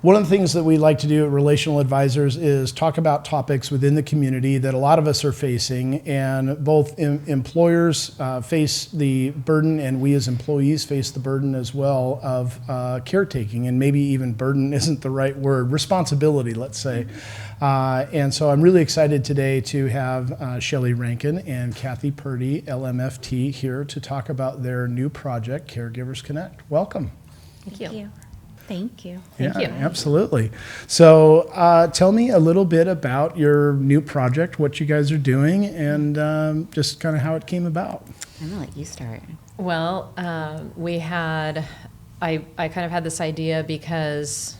One of the things that we like to do at Relational Advisors is talk about topics within the community that a lot of us are facing, and both employers face the burden, and we as employees face the burden as well of caretaking, and maybe even burden isn't the right word, responsibility, let's say. And so I'm really excited today to have Shelly Rankin and Kathy Purdy, LMFT, here to talk about their new project, Caregivers Connect. Welcome. Thank you. Thank you. Thank you. Absolutely. So tell me a little bit about your new project, what you guys are doing, and just kind of how it came about. I'm going to let you start. Well, I kind of had this idea because,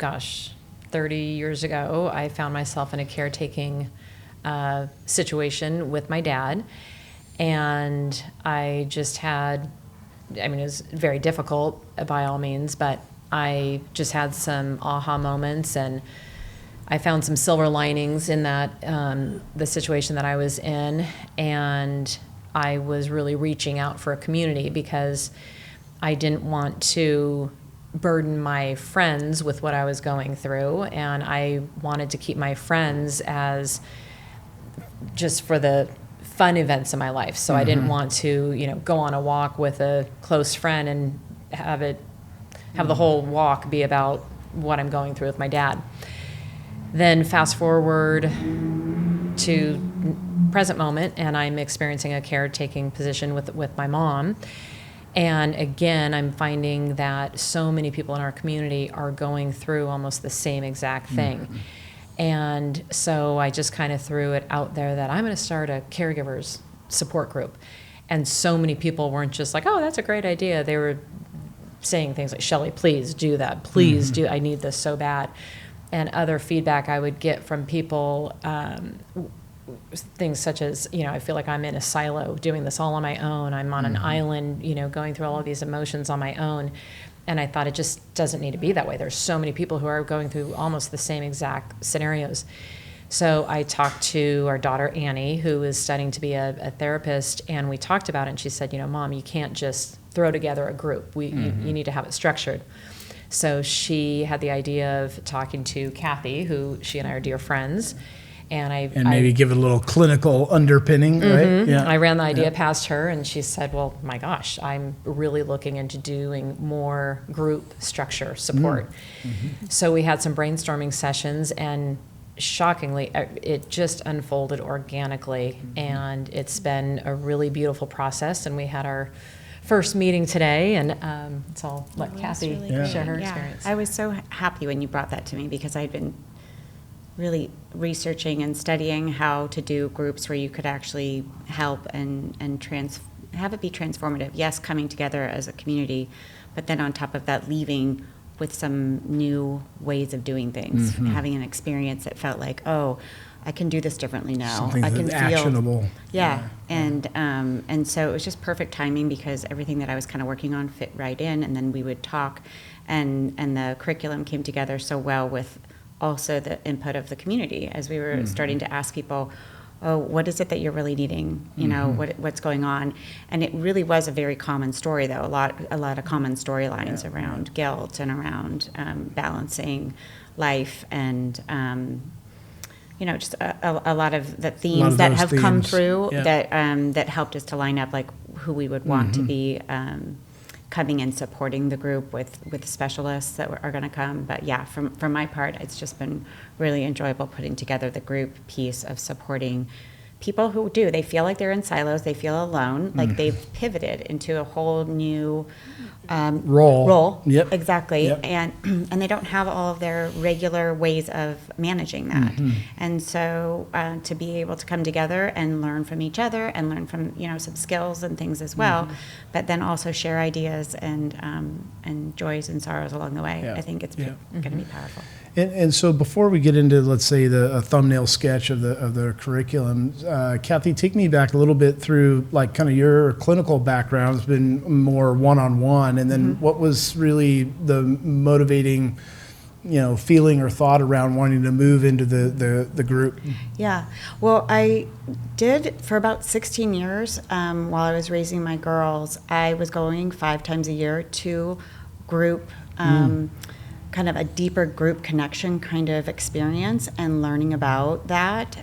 30 years ago, I found myself in a caretaking situation with my dad. And it was very difficult by all means, but I just had some aha moments, and I found some silver linings in that, the situation that I was in, and I was really reaching out for a community because I didn't want to burden my friends with what I was going through, and I wanted to keep my friends as just for the fun events in my life. So I didn't want to, go on a walk with a close friend and have the whole walk be about what I'm going through with my dad. Then fast forward to present moment, and I'm experiencing a caretaking position with my mom. And again, I'm finding that so many people in our community are going through almost the same exact thing. And so I just kind of threw it out there that I'm going to start a caregivers support group. And so many people weren't just like, oh, that's a great idea. They were saying things like, Shelly, please do that. Please do. I need this so bad. And other feedback I would get from people, things such as, I feel like I'm in a silo doing this all on my own. I'm on an island, going through all of these emotions on my own. And I thought it just doesn't need to be that way. There's so many people who are going through almost the same exact scenarios. So I talked to our daughter, Annie, who is studying to be a therapist, and we talked about it, and she said, Mom, you can't just throw together a group. You need to have it structured. So she had the idea of talking to Kathy, who she and I are dear friends, and maybe give it a little clinical underpinning, right? Yeah. I ran the idea past her, and she said, well, my gosh, I'm really looking into doing more group structure support. So we had some brainstorming sessions, and shockingly, it just unfolded organically, and it's been a really beautiful process. And we had our first meeting today, and so I'll let Kathy share her experience. I was so happy when you brought that to me, because I'd been really researching and studying how to do groups where you could actually help and have it be transformative. Yes, coming together as a community, but then on top of that, leaving with some new ways of doing things, having an experience that felt like, oh, I can do this differently now. Something I can that's actionable. And so it was just perfect timing, because everything that I was kind of working on fit right in, and then we would talk, and the curriculum came together so well with also the input of the community as we were starting to ask people, oh, what is it that you're really needing? What's going on? And it really was a very common story, though. A lot of common storylines around guilt and around balancing life, and just a lot of the themes that have come through that helped us to line up like who we would want to be coming and supporting the group with specialists that are going to come. But yeah, from my part, it's just been really enjoyable putting together the group piece of supporting people who they feel like they're in silos, they feel alone, like they've pivoted into a whole new role. Yep. Exactly. Yep. And they don't have all of their regular ways of managing that. And so to be able to come together and learn from each other, and learn from some skills and things as well, but then also share ideas and joys and sorrows along the way. I think it's going to be powerful. And so before we get into, let's say, a thumbnail sketch of the curriculum, Kathy, take me back a little bit through like kind of your clinical background. It's been more one-on-one, and then what was really the motivating, feeling or thought around wanting to move into the group? Yeah, well, I did for about 16 years while I was raising my girls. I was going 5 times a year to group kind of a deeper group connection kind of experience and learning about that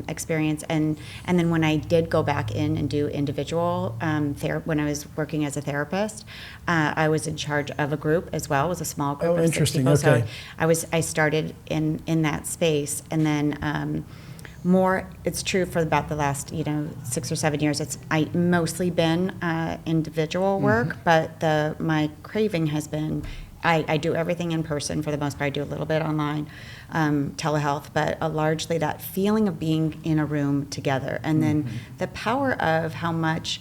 experience. And then when I did go back in and do individual when I was working as a therapist, I was in charge of a group as well. It was a small group of 6 interesting. people. Okay. So I started in that space, and then it's true for about the last 6 or 7 years. I mostly been individual work, but my craving has been I do everything in person for the most part. I do a little bit online, telehealth, but largely that feeling of being in a room together, and then the power of how much.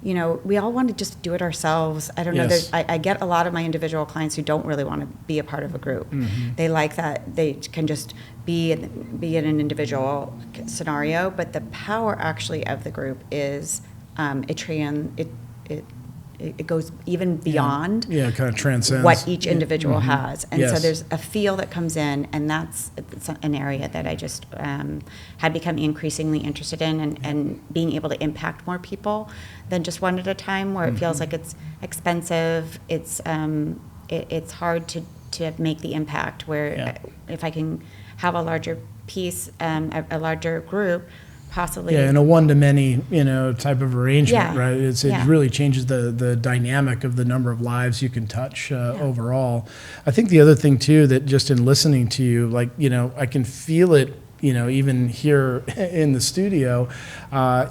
We all want to just do it ourselves. I don't know. Yes. I get a lot of my individual clients who don't really want to be a part of a group. They like that they can just be in an individual scenario. But the power actually of the group is it goes even beyond kind of transcends what each individual has. And so Yes. there's a feel that comes in, and it's an area that I just had become increasingly interested in, and being able to impact more people than just one at a time, where it feels like it's expensive, it's hard to make the impact, where if I can have a larger piece, a larger group, possibly. Yeah, in a one-to-many, type of arrangement, Yeah. right? It really changes the dynamic of the number of lives you can touch overall. I think the other thing too, that just in listening to you, I can feel it, even here in the studio,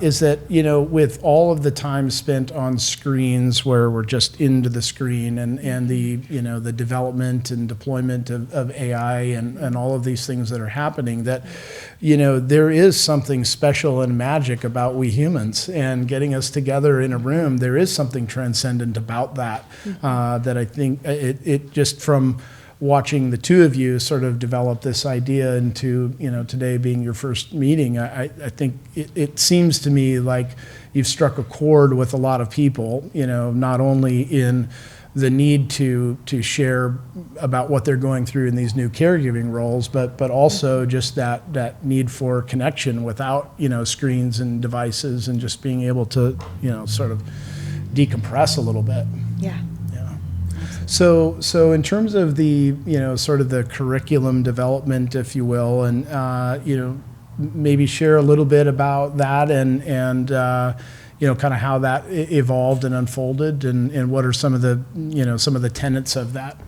is that, with all of the time spent on screens where we're just into the screen, and the, the development and deployment of AI and all of these things that are happening, that, there is something special and magic about we humans, and getting us together in a room. There is something transcendent about that, that I think it just from watching the two of you sort of develop this idea into, today being your first meeting, I think it seems to me like you've struck a chord with a lot of people, not only in the need to share about what they're going through in these new caregiving roles, but also just that need for connection without, screens and devices, and just being able to, sort of decompress a little bit. Yeah. So in terms of the, sort of the curriculum development, if you will, and, maybe share a little bit about that, and kind of how that evolved and unfolded, and what are some of the tenets of that?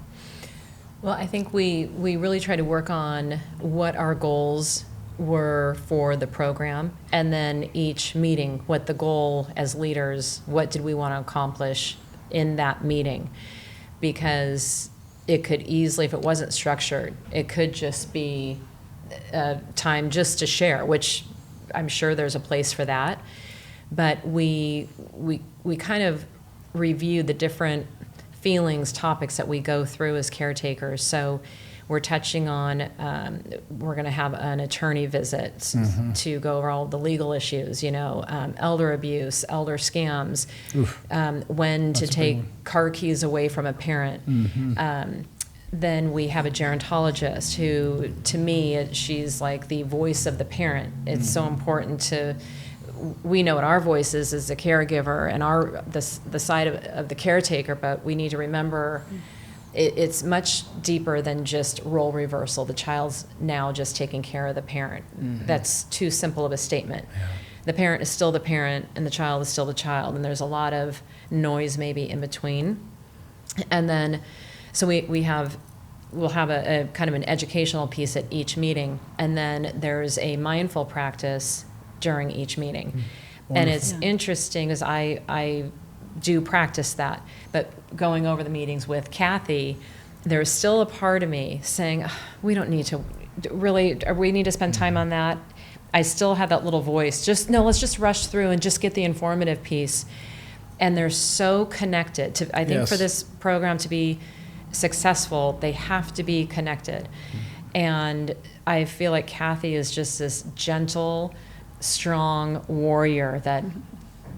Well, I think we really try to work on what our goals were for the program, and then each meeting, what the goal as leaders, what did we want to accomplish in that meeting. Because it could easily, if it wasn't structured, it could just be time just to share, which I'm sure there's a place for that. But we kind of review the different feelings, topics that we go through as caretakers. So we're touching on, we're going to have an attorney visit to go over all the legal issues, elder abuse, elder scams, when to take car keys away from a parent. Then we have a gerontologist who, to me, she's like the voice of the parent. It's so important we know what our voice is as a caregiver and the side of the caretaker, but we need to remember it's much deeper than just role reversal. The child's now just taking care of the parent. That's too simple of a statement. Yeah. The parent is still the parent, and the child is still the child, and there's a lot of noise maybe in between. And then, so we'll have a kind of an educational piece at each meeting, and then there's a mindful practice during each meeting. Wonderful. And it's interesting, as I do practice that, but going over the meetings with Kathy, there's still a part of me saying, we don't need to really, we need to spend time on that. I still have that little voice, let's just rush through and just get the informative piece. And they're so connected to, I think for this program to be successful, they have to be connected. And I feel like Kathy is just this gentle, strong warrior that,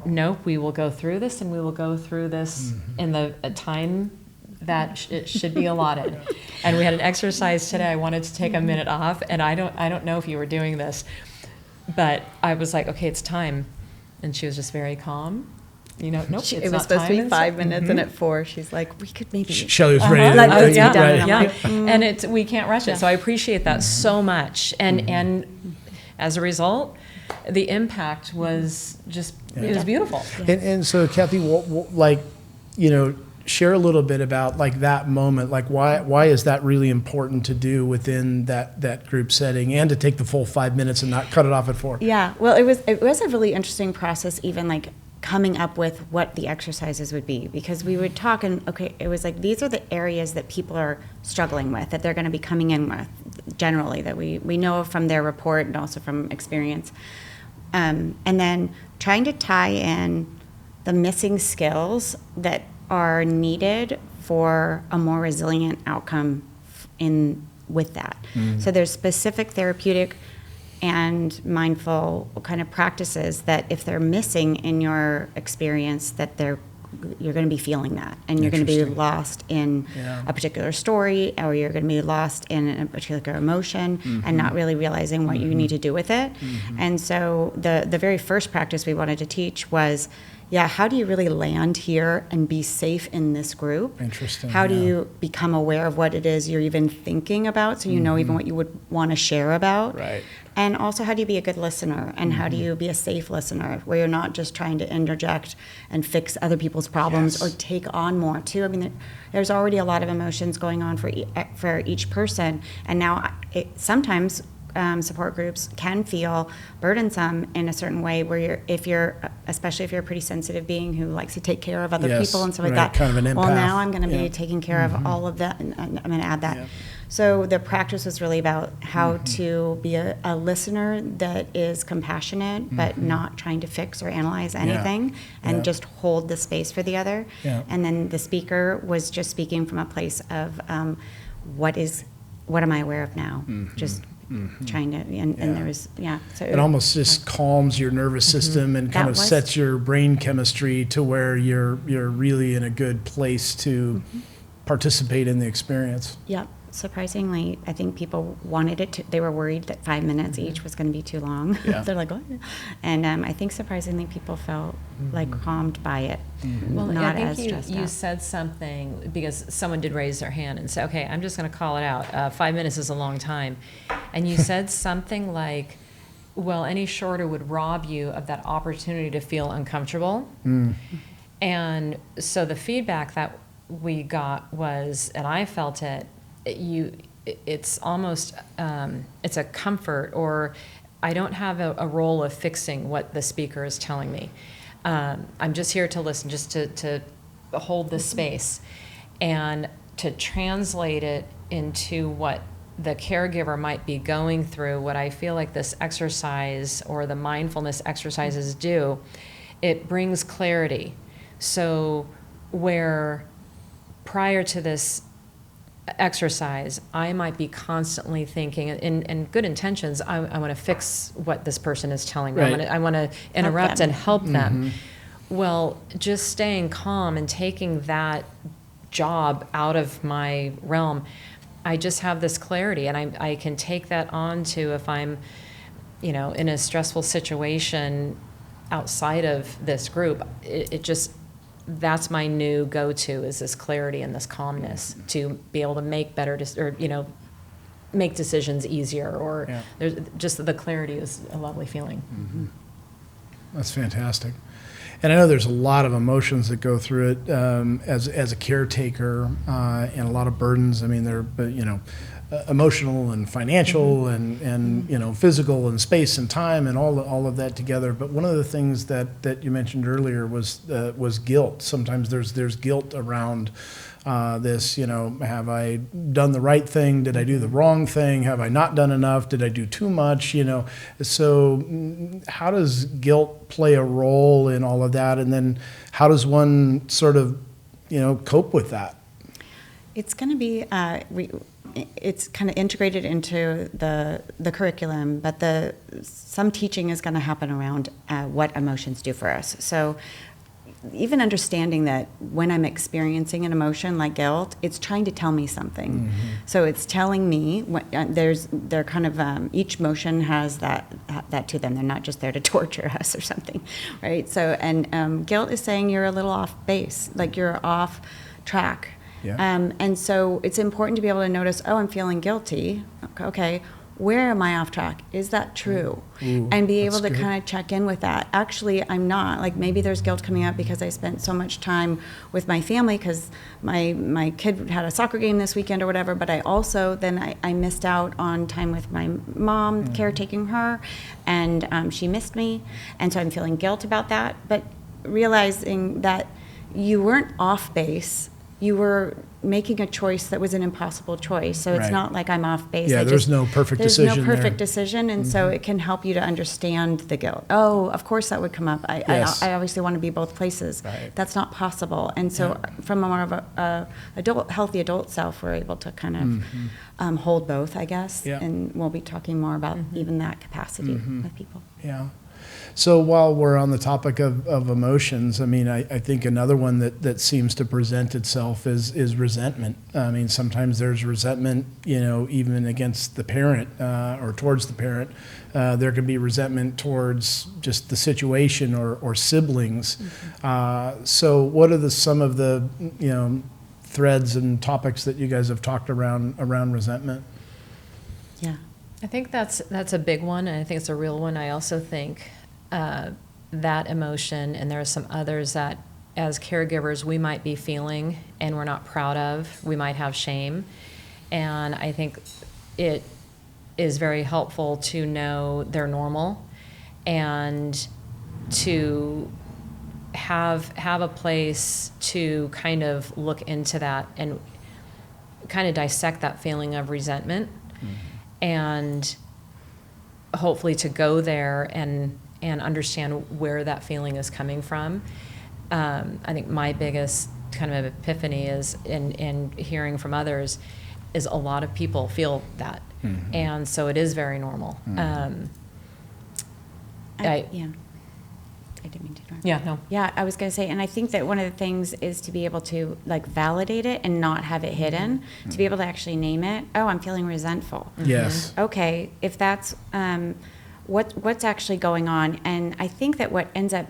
nope, we will go through this, and we will go through this in the time that it should be allotted. And we had an exercise today. I wanted to take a minute off, and I don't know if you were doing this, but I was like, okay, it's time. And she was just very calm. nope, it's It was not supposed to time be and 5 minutes, and at 4, she's like, we could maybe. Shelly was ready to Like, let you- yeah, done. right. yeah. And we can't rush it. So I appreciate that so much. And as a result, the impact was just, it was beautiful. And so, Kathy, like, share a little bit about like that moment. Like, why is that really important to do within that group setting, and to take the full 5 minutes and not cut it off at 4? Yeah, well, it was a really interesting process, even like coming up with what the exercises would be, because we would talk and it was like, these are the areas that people are struggling with, that they're going to be coming in with generally, that we know from their report and also from experience. And then trying to tie in the missing skills that are needed for a more resilient outcome with that. So there's specific therapeutic and mindful kind of practices that if they're missing in your experience, that you're going to be feeling that, and you're going to be lost in a particular story, or you're going to be lost in a particular emotion and not really realizing what you need to do with it. And so the very first practice we wanted to teach was, how do you really land here and be safe in this group? Interesting. How do you become aware of what it is you're even thinking about, so you know even what you would want to share about? Right. And also, how do you be a good listener, and how do you be a safe listener, where you're not just trying to interject and fix other people's problems or take on more too. I mean, there's already a lot of emotions going on for each person, and now sometimes support groups can feel burdensome in a certain way, where especially if you're a pretty sensitive being who likes to take care of other people and stuff like that. Kind of an empath. Well, now I'm going to be taking care of all of that, and I'm going to add that. Yeah. So the practice was really about how to be a listener that is compassionate, but not trying to fix or analyze anything, and just hold the space for the other. Yeah. And then the speaker was just speaking from a place of what am I aware of now? Just trying to, and there was, so it almost just calms your nervous system and kind of sets your brain chemistry to where you're really in a good place to participate in the experience. Yep. Surprisingly, I think people wanted it to, they were worried that 5 minutes each was going to be too long. Yeah. They're like, what? And I think surprisingly people felt like calmed by it. Well, not I as think stressed you out. said something, because someone did raise their hand and say, okay, I'm just going to call it out. 5 minutes is a long time. And you said something like, well, any shorter would rob you of that opportunity to feel uncomfortable. And so the feedback that we got was, and I felt it, it's almost, it's a comfort, or I don't have a role of fixing what the speaker is telling me. I'm just here to listen, just to hold the space, and to translate it into what the caregiver might be going through. What I feel like this exercise or the mindfulness exercises do, it brings clarity. So where prior to this exercise, I might be constantly thinking, in good intentions, I want to fix what this person is telling me. Right. I want to interrupt and help them. Well, just staying calm and taking that job out of my realm, I just have this clarity, and I can take that on to, if I'm, in a stressful situation outside of this group, it just, that's my new go-to, is this clarity and this calmness to be able to make better, make decisions easier, or there's just the clarity is a lovely feeling. That's fantastic. And I know there's a lot of emotions that go through it as a caretaker, and a lot of burdens. I mean, they're emotional and financial and physical and space and time and all of that together. But one of the things that you mentioned earlier was guilt. Sometimes there's guilt around this. Have I done the right thing? Did I do the wrong thing? Have I not done enough? Did I do too much? So how does guilt play a role in all of that? And then how does one sort of cope with that? It's going to be it's kind of integrated into the curriculum, but some teaching is going to happen around what emotions do for us. So even understanding that when I'm experiencing an emotion like guilt, it's trying to tell me something. So it's telling me they're kind of each emotion has that to them. They're not just there to torture us or something, right? So and guilt is saying you're a little off base, like you're off track. Yeah. And so it's important to be able to notice, oh, I'm feeling guilty. Okay, where am I off track? Is that true? Ooh, and be able that's to good. kind of check in with that. Actually, I'm not. Like maybe there's guilt coming up because I spent so much time with my family because my kid had a soccer game this weekend or whatever, but I also, then I missed out on time with my mom, caretaking her, and she missed me. And so I'm feeling guilt about that. But realizing that you weren't off base, you were making a choice that was an impossible choice. So it's Right. not like I'm off base. Yeah, there's no perfect decision There's no perfect there. decision, and so it can help you to understand the guilt. Oh, of course that would come up. Yes. I obviously want to be both places. Right. That's not possible. And so from a more of a healthy adult self, we're able to kind of hold both, I guess. Yeah. And we'll be talking more about even that capacity with people. Yeah. So while we're on the topic of emotions, I mean, I think another one that seems to present itself is resentment. I mean, sometimes there's resentment, even against the parent or towards the parent. There can be resentment towards just the situation or siblings. So what are some of the, threads and topics that you guys have talked around resentment? Yeah. I think that's a big one, and I think it's a real one. I also think that emotion, and there are some others that as caregivers we might be feeling and we're not proud of. We might have shame, and I think it is very helpful to know they're normal and to have a place to kind of look into that and kind of dissect that feeling of resentment, and hopefully to go there and understand where that feeling is coming from. I think my biggest kind of epiphany is in hearing from others is a lot of people feel that. And so it is very normal. I didn't mean to interrupt. Yeah, no. Yeah, I was going to say, and I think that one of the things is to be able to validate it and not have it hidden, to be able to actually name it. Oh, I'm feeling resentful. Yes. Okay, if that's what's actually going on. And I think that what ends up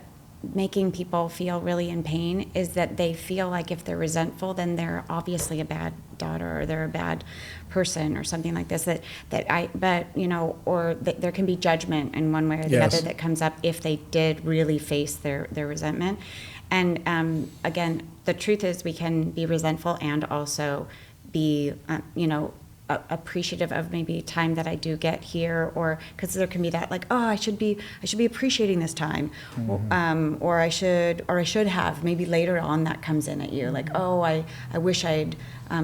making people feel really in pain is that they feel like if they're resentful, then they're obviously a bad daughter or they're a bad person or something like this. Or there can be judgment in one way or the other that comes up if they did really face their resentment. And again, the truth is we can be resentful and also be, appreciative of maybe time that I do get here, or because there can be that I should be appreciating this time, or I should have, maybe later on that comes in at you I wish I'd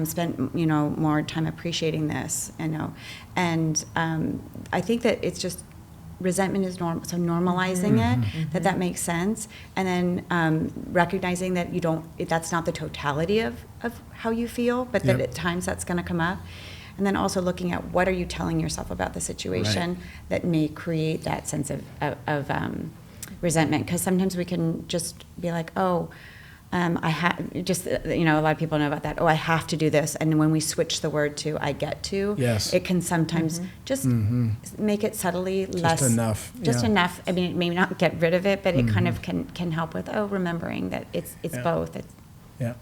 spent more time appreciating this, and I think that it's just resentment is normal, so normalizing it, that makes sense, and then recognizing that that's not the totality of how you feel, but that at times that's going to come up. And then also looking at what are you telling yourself about the situation that may create that sense of resentment. Because sometimes we can just be like, a lot of people know about that. Oh, I have to do this. And when we switch the word to I get to, it can sometimes just make it subtly less. Enough. Enough. I mean, it may not get rid of it, but it kind of can help with, remembering that it's both. Yeah.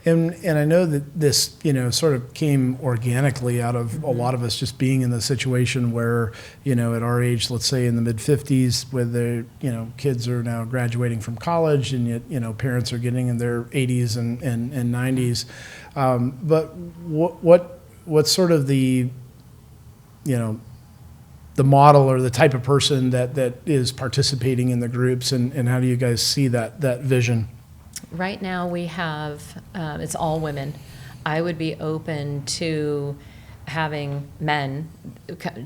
And I know that this, sort of came organically out of a lot of us just being in the situation where, at our age, let's say in the mid-50s, where the, kids are now graduating from college, and yet, parents are getting in their 80s and 90s. But what's sort of the model or the type of person that is participating in the groups, and how do you guys see that vision? Right now we have, it's all women. I would be open to having men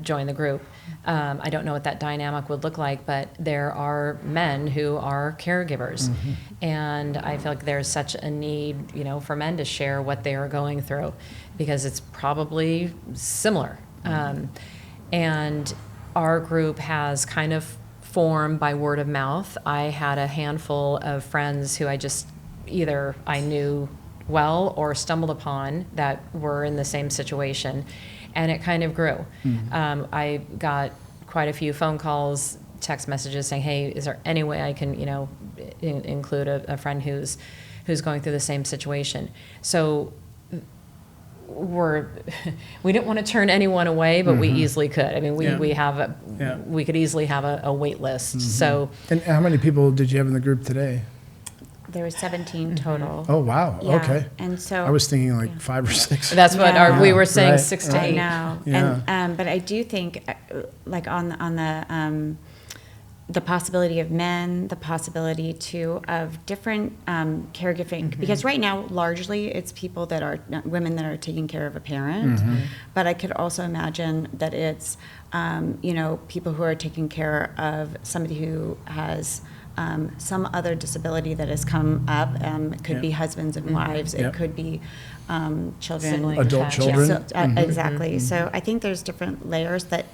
join the group. I don't know what that dynamic would look like, but there are men who are caregivers. And I feel like there's such a need, for men to share what they are going through, because it's probably similar. And our group has kind of form by word of mouth. I had a handful of friends who either I knew well or stumbled upon that were in the same situation, and it kind of grew. I got quite a few phone calls, text messages saying, hey, is there any way I can, include a friend who's going through the same situation? So we didn't want to turn anyone away, but we easily could. I mean, we could easily have a wait list. So, And how many people did you have in the group today? There were 17 total. Oh, wow. Yeah. Okay. And so I was thinking like 5 or 6. that's what Yeah. we were saying, Right. 6 to I 8. know. Yeah. And but I do think, like on the possibility of men, the possibility too of different caregiving, because right now largely it's people that are women that are taking care of a parent, but I could also imagine that it's people who are taking care of somebody who has some other disability that has come up. It could be husbands and wives. Yeah. It could be children. Siblings. Adult attached. children. So, exactly. So I think there's different layers that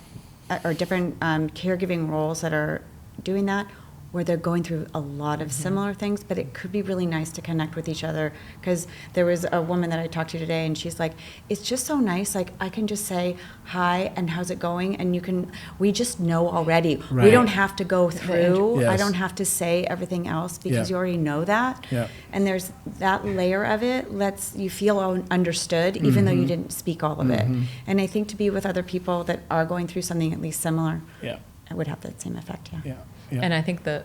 are different caregiving roles that are doing that, where they're going through a lot of similar things, but it could be really nice to connect with each other. Because there was a woman that I talked to today, and she's like, it's just so nice, like I can just say hi and how's it going, and we just know already. Right. We don't have to go through. Yes. I don't have to say everything else because Yeah. you already know that. Yeah. And there's that layer of it lets you feel understood, even though you didn't speak all of it. And I think to be with other people that are going through something at least similar, Yeah. it would have that same effect. Yeah. Yeah. And I think the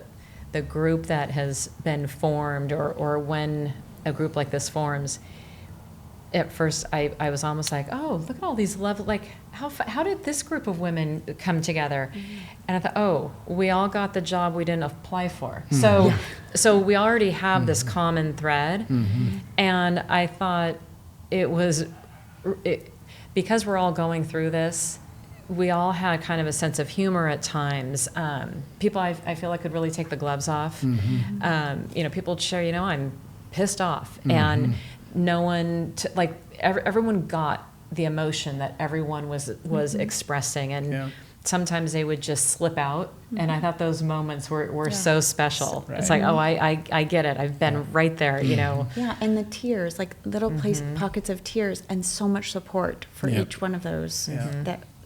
group that has been formed, or when a group like this forms, at first I was almost like, oh, look at all these like how did this group of women come together? And I thought, oh, we all got the job we didn't apply for. So we already have this common thread, and I thought because we're all going through this. We all had kind of a sense of humor at times. People I feel like could really take the gloves off. People would share, I'm pissed off, and no one everyone got the emotion that everyone was expressing, and sometimes they would just slip out, and I thought those moments were so special. Right. It's like, oh, I get it. I've been right there, Yeah, and the tears, like little pockets of tears, and so much support for Yeah. each one of those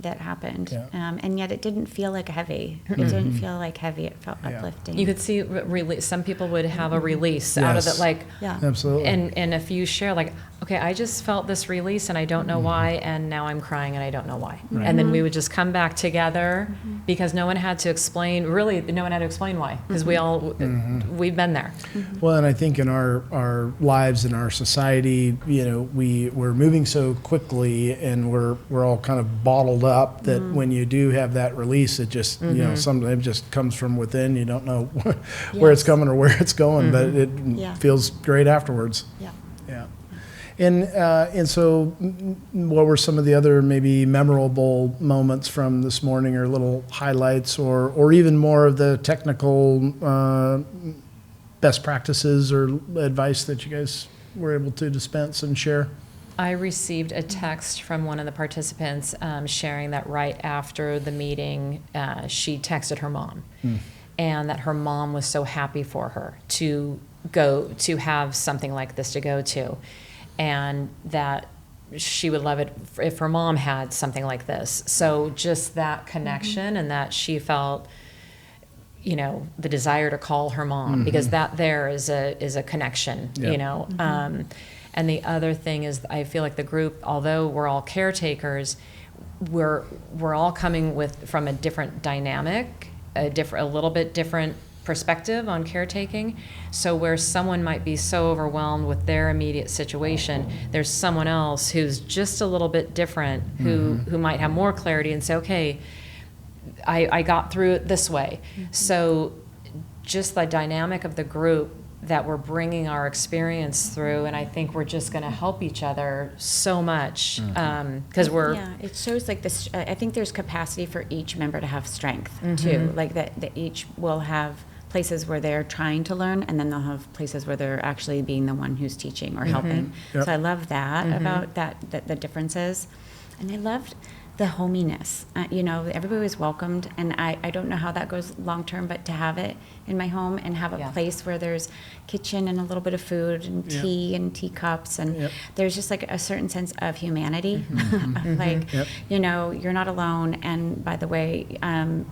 that happened. Yeah. And yet it didn't feel like heavy. It didn't feel like heavy. It felt Yeah. uplifting. You could see release. Some people would have a release out of Yes. it, like, Yeah. Absolutely. and if you share, like, okay, I just felt this release and I don't know why, and now I'm crying and I don't know why. Right. And then we would just come back together because no one had to explain, really, no one had to explain why, because we've been there. Well, and I think in our lives, in our society, we're moving so quickly, and we're all kind of bottled up that when you do have that release, it just sometimes it just comes from within. You don't know where it's Yes. coming or where it's going, but it Yeah. feels great afterwards. Yeah. Yeah. And so, what were some of the other maybe memorable moments from this morning, or little highlights, or even more of the technical best practices or advice that you guys were able to dispense and share? I received a text from one of the participants sharing that right after the meeting, she texted her mom, and that her mom was so happy for her to have something like this to go to, and that she would love it if her mom had something like this. So just that connection, and that she felt, the desire to call her mom, because that there is a connection, Yeah. And the other thing is, I feel like the group, although we're all caretakers, we're all coming from a different dynamic, a little bit different perspective on caretaking. So where someone might be so overwhelmed with their immediate situation, there's someone else who's just a little bit different, who might have more clarity and say, okay, I got through it this way. So just the dynamic of the group, that we're bringing our experience through, and I think we're just going to help each other so much, because we're it shows like this. I think there's capacity for each member to have strength too, like that each will have places where they're trying to learn, and then they'll have places where they're actually being the one who's teaching or helping. Yep. So I love that about the differences, and I loved the hominess. Everybody was welcomed, and I don't know how that goes long term, but to have it in my home and have a place where there's kitchen and a little bit of food and tea and teacups, and there's just like a certain sense of humanity. You're not alone, and by the way,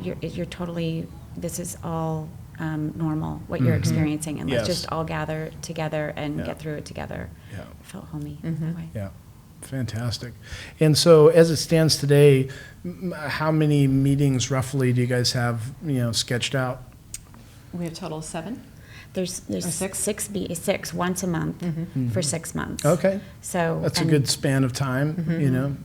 you're totally, this is all normal, what you're experiencing, and let's just all gather together and get through it together. Yeah. It felt homey that way. Yeah. Fantastic. And so as it stands today, how many meetings roughly do you guys have, sketched out? We have a total of 7. There's six? six once a month for 6 months. Okay. So That's a good span of time,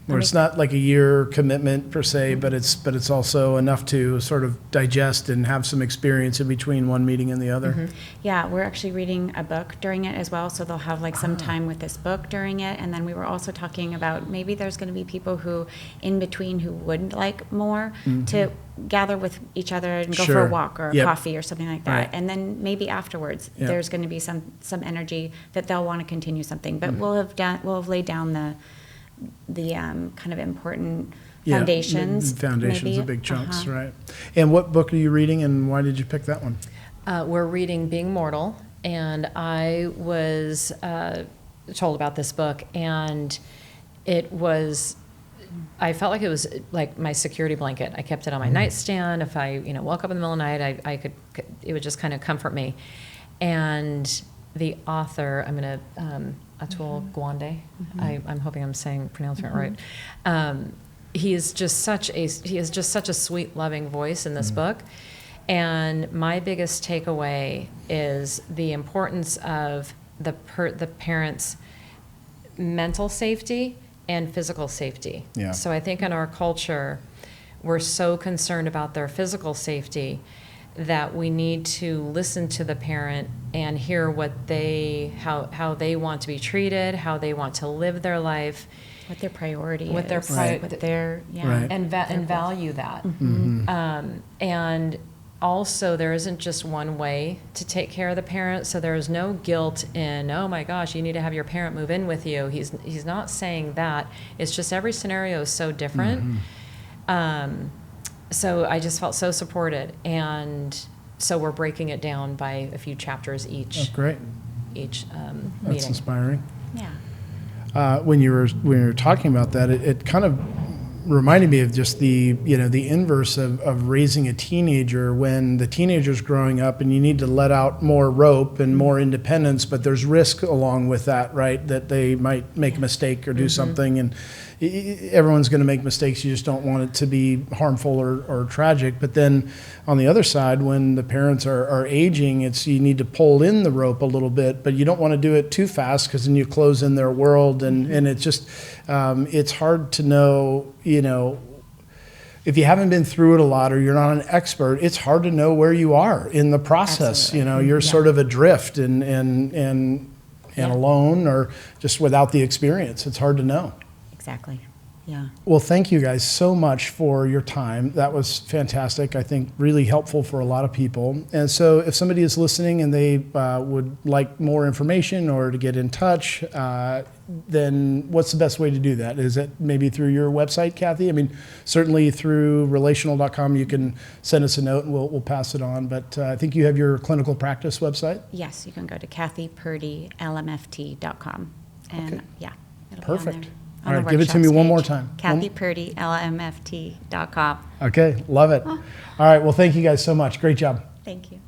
where it's not like a year commitment per se, but it's also enough to sort of digest and have some experience in between one meeting and the other. Yeah, we're actually reading a book during it as well, so they'll have like some time with this book during it. And then we were also talking about maybe there's going to be people who in between who would like more to gather with each other and go for a walk or a coffee or something like that. Right. And then maybe afterwards there's going to be some energy that they'll want to continue something. But we'll have laid down the kind of important foundations. Foundations, maybe. the big chunks, right. And what book are you reading, and why did you pick that one? We're reading Being Mortal, and I was told about this book, and I felt like it was like my security blanket. I kept it on my nightstand. If I, woke up in the middle of the night, it would just kind of comfort me. And the author, I'm going to, Atul Gawande, I'm hoping I'm pronouncing it right. He is just such a sweet, loving voice in this book. And my biggest takeaway is the importance of the parents' mental safety and physical safety. Yeah. So I think in our culture, we're so concerned about their physical safety that we need to listen to the parent and hear how they want to be treated, how they want to live their life, What their priority what their is. What their Right. and value that. And also, there isn't just one way to take care of the parent, so there is no guilt in, oh my gosh, you need to have your parent move in with you. He's not saying that. It's just every scenario is so different. So I just felt so supported, and so we're breaking it down by a few chapters each. That's great. Each That's meeting. inspiring. Yeah. When you were talking about that, it kind of reminded me of just the inverse of raising a teenager, when the teenager's growing up and you need to let out more rope and more independence, but there's risk along with that, right? That they might make a mistake or do something, and everyone's going to make mistakes. You just don't want it to be harmful or tragic. But then on the other side, when the parents are aging, you need to pull in the rope a little bit, but you don't want to do it too fast because then you close in their world, and it's just it's hard to know, if you haven't been through it a lot or you're not an expert, it's hard to know where you are in the process. Absolutely. You're sort of adrift and alone, or just without the experience. It's hard to know. Exactly. Yeah. Well, thank you guys so much for your time. That was fantastic. I think really helpful for a lot of people. And so if somebody is listening and they would like more information or to get in touch, then what's the best way to do that? Is it maybe through your website, Kathy? I mean, certainly through relational.com, you can send us a note and we'll pass it on. But I think you have your clinical practice website. Yes, you can go to kathypurdylmft.com. And Okay. yeah, it'll Perfect. be on there. All right, give it to me one more time. kathypurdylmft.com. Okay, love it. All right, well, thank you guys so much. Great job. Thank you.